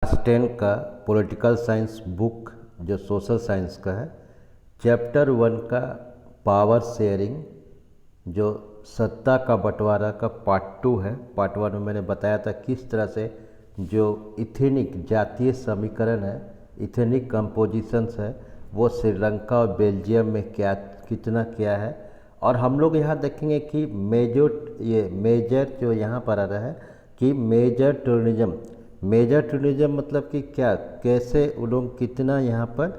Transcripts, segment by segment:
Class 10 का political science book जो social science का है, चैप्टर 1 का पावर शेयरिंग जो सत्ता का बंटवारा का पार्ट 2 है। पार्ट 1 में मैंने बताया था किस तरह से जो इथेनिक जातीय समीकरण है, इथेनिक कंपोजिशंस है, वो श्रीलंका और बेल्जियम में कितना क्या है। और हम लोग यहाँ देखेंगे कि मेजर जो यहाँ पर आ रहा है कि मेजर टूरिज्म मतलब कि क्या, कैसे वो लोग कितना यहाँ पर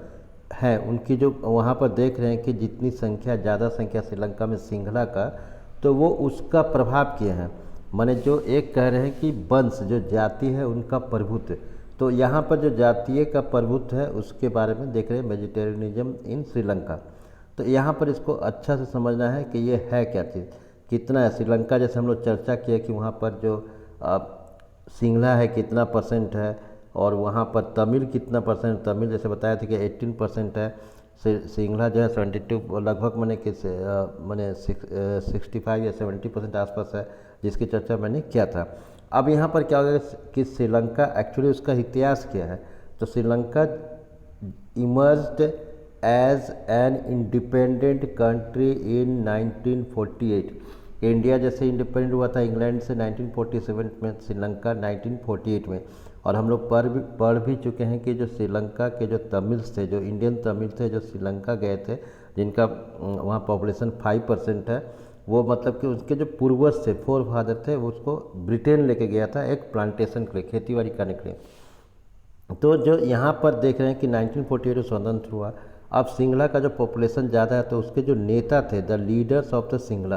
है, उनकी जो वहाँ पर देख रहे हैं कि जितनी संख्या, ज़्यादा संख्या श्रीलंका में सिंघला का, तो वो उसका प्रभाव किए हैं। माने जो एक कह रहे हैं कि वंश जो जाति है उनका प्रभुत्व, तो यहाँ पर जो जातीय का प्रभुत्व है उसके बारे में देख रहे हैं, वेजिटेरियनिज्म इन श्रीलंका। तो यहाँ पर इसको अच्छा से समझना है कि ये है क्या चीज़, कितना है श्रीलंका। जैसे हम लोग चर्चा किया कि वहाँ पर जो सिंघला है कितना परसेंट है, और वहाँ पर तमिल कितना परसेंट, तमिल जैसे बताया था कि 18% है, सिंघला जो है 72 लगभग मैंने 65 या 70% आसपास है, जिसकी चर्चा मैंने किया था। अब यहाँ पर क्या होगा कि श्रीलंका एक्चुअली उसका इतिहास क्या है, तो Sri Lanka emerged as an independent country in 1948। India जैसे इंडिपेंडेंट हुआ था इंग्लैंड से 1947 में, श्रीलंका 1948 में। और हम लोग पढ़ भी चुके हैं कि जो श्रीलंका के जो तमिल्स थे, जो इंडियन तमिल थे, जो श्रीलंका गए थे, जिनका वहाँ पॉपुलेशन 5% है, वो मतलब कि उसके जो पूर्वज थे, फोर फादर थे, वो उसको ब्रिटेन लेके गया था एक प्लांटेशन के लिए, खेती बाड़ी करने के लिए। तो जो यहाँ पर देख रहे हैं कि 1948 में स्वतंत्र हुआ। अब सिंघला का जो पॉपुलेशन ज़्यादा है, तो उसके जो नेता थे, the leaders of the Singhla,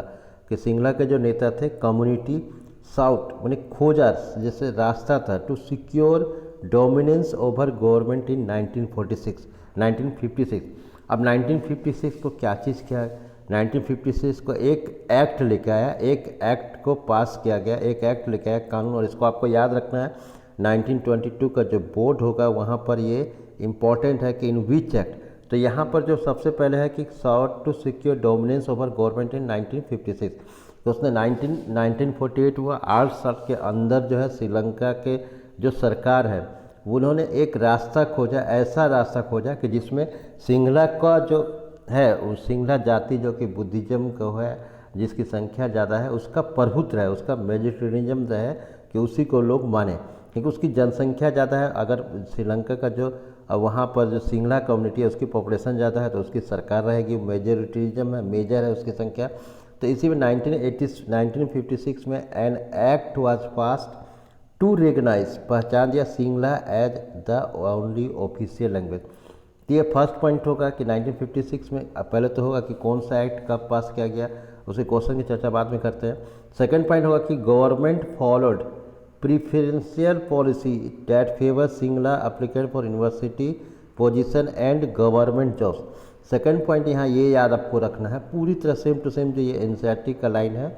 कि सिंघला के जो नेता थे, कम्युनिटी साउथ मैंने खोजा जैसे रास्ता था to secure dominance over government in 1956। अब 1956 को क्या चीज़ किया, 1956 को एक एक्ट लेके आया, एक एक्ट को पास किया गया, एक एक्ट लेके आया कानून। और इसको आपको याद रखना है, 1922 का जो बोर्ड होगा वहाँ पर ये इम्पॉर्टेंट है कि इन विच एक्ट। तो यहाँ पर जो सबसे पहले है कि sought to secure dominance over government in 1956, तो उसने 1948 हुआ, 8 साल के अंदर जो है श्रीलंका के जो सरकार है उन्होंने एक रास्ता खोजा, ऐसा रास्ता खोजा कि जिसमें सिंघला का जो है, उस सिंघला जाति जो कि बुद्धिज्म को है, जिसकी संख्या ज़्यादा है, उसका प्रभुत्व है, उसका मेजिटेरियनिज्म है कि उसी को लोग माने, क्योंकि उसकी जनसंख्या ज़्यादा है। अगर श्रीलंका का जो वहाँ पर जो सिंघला कम्युनिटी है उसकी पॉपुलेशन ज़्यादा है, तो उसकी सरकार रहेगी, मेजोरिटिज्म है, मेजर है उसकी संख्या। तो इसी में 1956 में an act was passed to recognize, पहचान दिया Sinhala as the only official language. तो ये फर्स्ट पॉइंट होगा कि 1956 में पहले तो होगा कि कौन सा एक्ट कब पास किया गया, उसके क्वेश्चन की चर्चा बाद में करते हैं। सेकंड पॉइंट होगा कि government followed preferential policy that favour Sinhala applicant for university position and government jobs. Second point यहाँ ये याद आपको रखना है, पूरी तरह सेम टू सेम जो ये एनसीईआरटी का लाइन है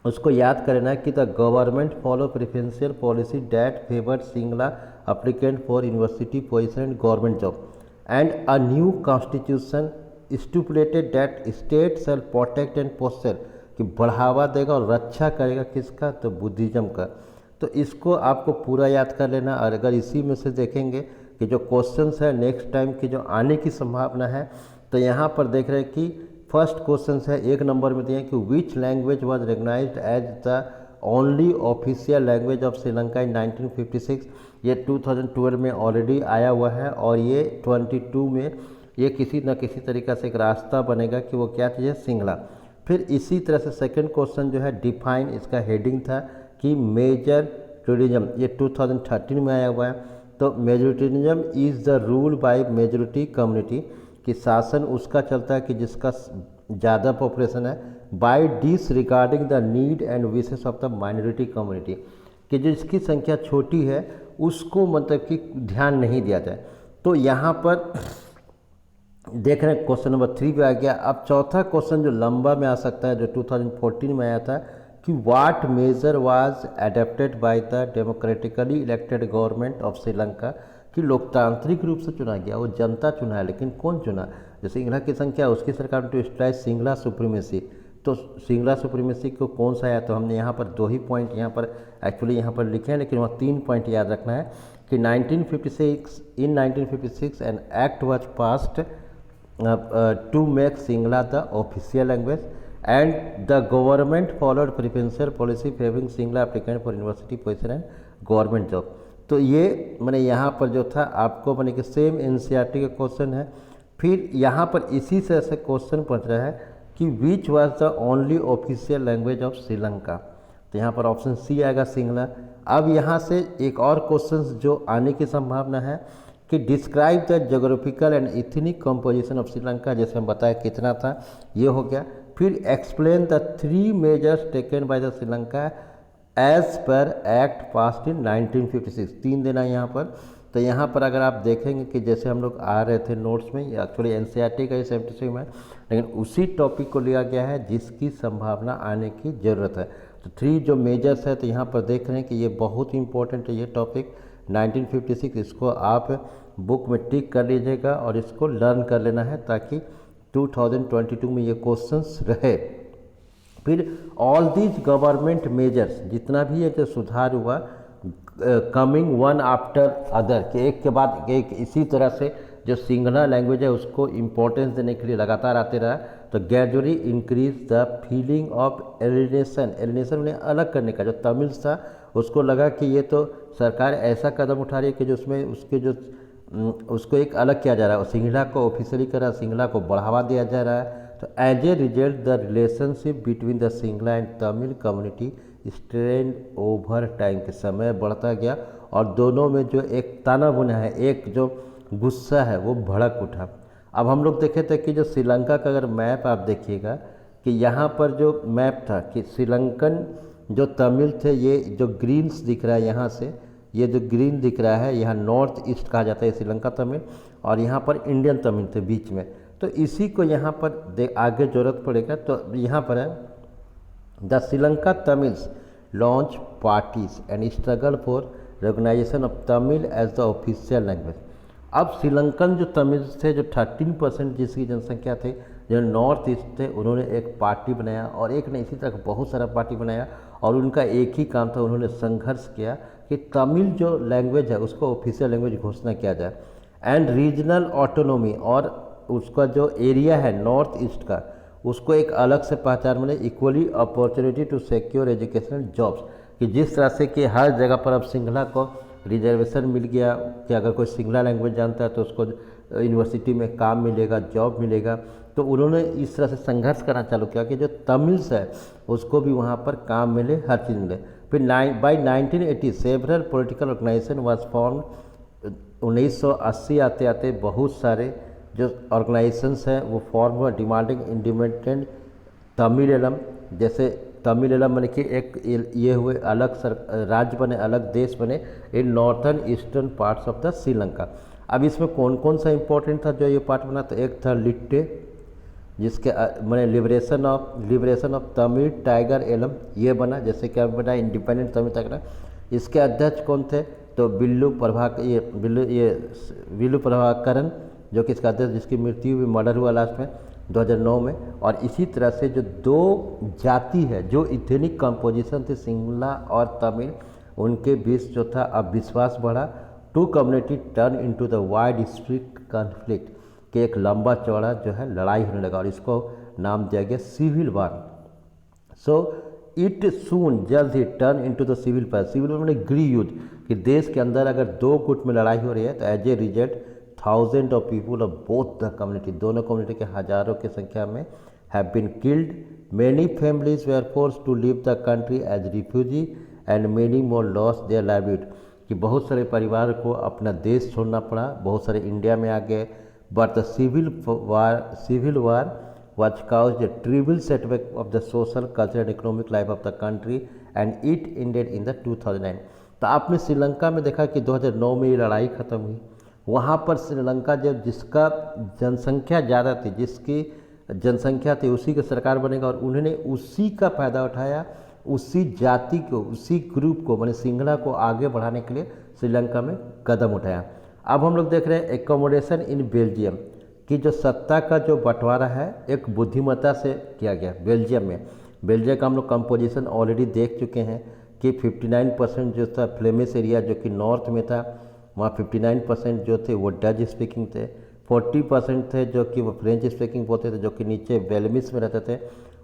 उसको याद करना है कि the government follow preferential policy that favour Sinhala applicant for university position and government job and a new constitution stipulated that state shall protect and posture, कि बढ़ावा देगा और रक्षा करेगा किसका, तो बुद्धिज्म का। तो इसको आपको पूरा याद कर लेना। और अगर इसी में से देखेंगे कि जो क्वेश्चंस है नेक्स्ट टाइम की जो आने की संभावना है, तो यहाँ पर देख रहे हैं कि फर्स्ट क्वेश्चन है 1 नंबर में दिए कि which language was recognised as the only official language of Sri Lanka in 1956। ये 2012 में ऑलरेडी आया हुआ है, और ये 22 में ये किसी न किसी तरीक़ा से एक रास्ता बनेगा कि वो क्या चीज़ है, सिंघला। फिर इसी तरह से सेकंड क्वेश्चन जो है डिफाइन, इसका हेडिंग था कि मेजर टूरिज्म, ये 2013 में आया हुआ है। तो majoritarianism is the rule by majority community, कि शासन उसका चलता है कि जिसका ज़्यादा पॉपुलेशन है, by disregarding the need and wishes of the minority community, कि जिसकी संख्या छोटी है उसको मतलब कि ध्यान नहीं दिया जाए। तो यहाँ पर देख रहे हैं क्वेश्चन नंबर 3 पे आ गया। अब चौथा क्वेश्चन जो लंबा में आ सकता है, जो 2014 में आया था कि what major was adapted by the democratically elected government of Sri Lanka, कि लोकतांत्रिक रूप से चुना गया, वो जनता चुना है, लेकिन कौन चुना, जो सिंघला की संख्या उसकी सरकार टू स्ट्राइक सिंघला सुप्रीमेसी। तो सिंघला सुप्रीमेसी को कौन सा आया, तो हमने यहाँ पर 2 ही पॉइंट यहाँ पर एक्चुअली यहाँ पर लिखे हैं, लेकिन वहाँ 3 पॉइंट याद रखना है कि 1956 an act was passed to make Singhala the official language, and the government followed preferential policy favoring Singhala applicant for university position and government job। तो ये मैंने यहाँ पर जो था आपको मैंने कि सेम एनसीईआरटी का क्वेश्चन है। फिर यहाँ पर इसी तरह से क्वेश्चन पूछ रहा है कि which was the only official language of Sri Lanka. तो यहाँ पर ऑप्शन सी आएगा सिंगला। अब यहाँ से एक और क्वेश्चन जो आने की संभावना है कि describe the geographical and ethnic composition of Sri Lanka, जैसे हम बताया कितना था ये हो गया। फिर explain the 3 measures taken by the Sri Lanka as per act passed in 1956, 3 देना यहाँ पर। तो यहाँ पर अगर आप देखेंगे कि जैसे हम लोग आ रहे थे नोट्स में, एक्चुअली एनसीईआरटी का ही 76 में, लेकिन उसी टॉपिक को लिया गया है जिसकी संभावना आने की ज़रूरत है। तो 3 जो मेजर्स है, तो यहाँ पर देख रहे हैं कि ये बहुत इंपॉर्टेंट है ये टॉपिक 1956। इसको आप बुक में टिक कर लीजिएगा और इसको लर्न कर लेना है ताकि 2022 में ये क्वेश्चंस रहे। फिर ऑल दीज गवर्नमेंट मेजर्स, जितना भी ये जो सुधार हुआ कमिंग वन आफ्टर अदर, के एक के बाद एक इसी तरह से जो सिंगला लैंग्वेज है उसको इम्पोर्टेंस देने के लिए लगातार आते रहा। तो gradually increase the feeling of alienation, alienation उन्हें अलग करने का, जो तमिल था उसको लगा कि ये तो सरकार ऐसा कदम उठा रही है कि जो उसमें उसके जो उसको एक अलग किया जा रहा है, और सिंगला को ऑफिशियली करा, सिंगला को बढ़ावा दिया जा रहा है। तो as a result the relationship between the Sinhala and Tamil community strain over time, के समय बढ़ता गया और दोनों में जो एक तनाव है, एक जो गुस्सा है वो भड़क उठा। अब हम लोग देखे थे कि जो श्रीलंका का अगर मैप आप देखिएगा कि यहाँ पर जो मैप था कि श्रीलंकन जो तमिल थे, ये जो ग्रीन्स दिख रहा है यहाँ से, ये जो ग्रीन दिख रहा है यहाँ नॉर्थ ईस्ट कहा जाता है श्रीलंका तमिल, और यहाँ पर इंडियन तमिल थे बीच में। तो इसी को यहाँ पर आगे ज़रूरत पड़ेगा। तो यहाँ पर है the Sri Lanka Tamils launch parties and struggle for recognisation of Tamil as the official language. अब श्रीलंकन जो तमिल थे, जो 13% जिसकी जनसंख्या थे, जो नॉर्थ ईस्ट थे, उन्होंने एक पार्टी बनाया, और एक ने इसी तरह बहुत सारा पार्टी बनाया, और उनका एक ही काम था, उन्होंने संघर्ष किया कि तमिल जो लैंग्वेज है उसको ऑफिशियल लैंग्वेज घोषणा किया जाए, एंड रीजनल ऑटोनोमी, और उसका जो एरिया है नॉर्थ ईस्ट का उसको एक अलग से पहचान मिले, equally opportunity to secure educational jobs, कि जिस तरह से कि हर जगह पर अब सिंगला को रिजर्वेशन मिल गया कि अगर कोई सिंगला लैंग्वेज जानता है तो उसको यूनिवर्सिटी में काम मिलेगा, जॉब मिलेगा। तो उन्होंने इस तरह से संघर्ष करना चालू किया कि जो तमिल्स है उसको भी वहाँ पर काम मिले, हर चीज़ मिले। फिर by 1980 several political organisation was form. 1980 आते आते बहुत सारे जो ऑर्गेनाइजेशंस हैं वो फॉर्म हुआ डिमांडिंग इंडिपेंडेंट तमिलम, जैसे तमिलम मैंने कि एक ये हुए अलग राज्य बने, अलग देश बने इन northern eastern parts of the Sri Lanka. अब इसमें कौन कौन सा इंपॉर्टेंट था जो ये पार्ट बना, तो एक था लिट्टे, जिसके मैंने liberation of Tamil tiger Eelam ये बना, जैसे कि अब बना इंडिपेंडेंट तमिल टाइगर। इसके अध्यक्ष कौन थे, तो विल्लू प्रभाकरन, जो कि इसका अध्यक्ष, जिसकी मृत्यु हुई, मर्डर हुआ लास्ट में 2009 में। और इसी तरह से जो 2 जाति है, जो इथेनिक कंपोजिशन थी सिंगला और तमिल, उनके बीच जो था अब विश्वास बढ़ा। 2 community turn into the wide strict conflict, के एक लंबा चौड़ा जो है लड़ाई होने लगा, और इसको नाम दिया गया civil war. So it soon जल्द ही turn into the civil war. Civil war मैंने गृह युद्ध, कि देश के अंदर अगर 2 गुट में लड़ाई हो रही है तो as a result thousand of people of both the community, दोनों कम्युनिटी के हजारों की संख्या में have been killed. Many families were forced to leave the country as refugee and many more lost their livelihood, कि बहुत सारे परिवार को अपना देश छोड़ना पड़ा, बहुत सारे इंडिया में आ गए। But the civil war was caused a trivial setback of the social, cultural and economic life of the country and it ended in the 2009। तो आपने श्रीलंका में देखा कि 2009 में ये लड़ाई ख़त्म हुई। वहाँ पर श्रीलंका जब जिसका जनसंख्या ज़्यादा थी, जिसकी जनसंख्या थी उसी की सरकार बनेगा, और उन्होंने उसी का फ़ायदा उठाया, उसी जाति को, उसी ग्रुप को, माने सिंगला को आगे बढ़ाने के लिए श्रीलंका में कदम उठाया। अब हम लोग देख रहे हैं एकोमोडेशन इन बेल्जियम, कि जो सत्ता का जो बंटवारा है एक बुद्धिमत्ता से किया गया बेल्जियम में। बेल्जियम का हम लोग कंपोजिशन ऑलरेडी देख चुके हैं कि 59% जो था फ्लेमिश एरिया जो कि नॉर्थ में था, वहाँ 59% जो थे वो डच स्पीकिंग थे, 40% थे जो कि वो फ्रेंच स्पीकिंग बोलते थे, जो कि नीचे वेलमिस में रहते थे,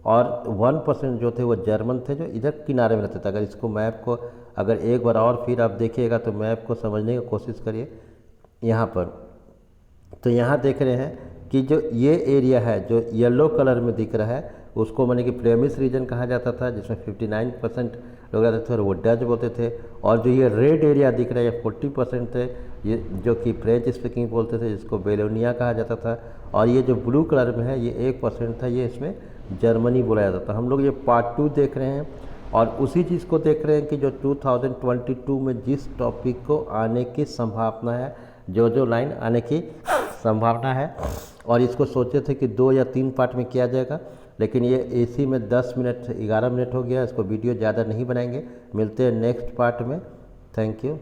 और 1% जो थे वो जर्मन थे, जो इधर किनारे में रहते थे। अगर इसको मैप को अगर एक बार और फिर आप देखिएगा तो मैप को समझने की कोशिश करिए यहाँ पर। तो यहाँ देख रहे हैं कि जो ये एरिया है जो येलो कलर में दिख रहा है उसको माने कि फ्लेमिश रीजन कहा जाता था, जिसमें 59% लोग रहते थे और वो डच बोलते थे। और जो ये रेड एरिया दिख रहा है ये 40% थे, ये जो कि फ्रेंच स्पीकिंग बोलते थे, जिसको बेलोनिया कहा जाता था। और ये जो ब्लू कलर में है ये 1% था, ये इसमें जर्मनी बोला जाता था। हम लोग ये पार्ट 2 देख रहे हैं और उसी चीज़ को देख रहे हैं कि जो 2022 में जिस टॉपिक को आने की संभावना है, जो लाइन आने की संभावना है, और इसको सोचे थे कि 2 या 3 पार्ट में किया जाएगा, लेकिन ये इसी में 10 मिनट 11 मिनट हो गया। इसको वीडियो ज़्यादा नहीं बनाएंगे, मिलते हैं नेक्स्ट पार्ट में। Thank you.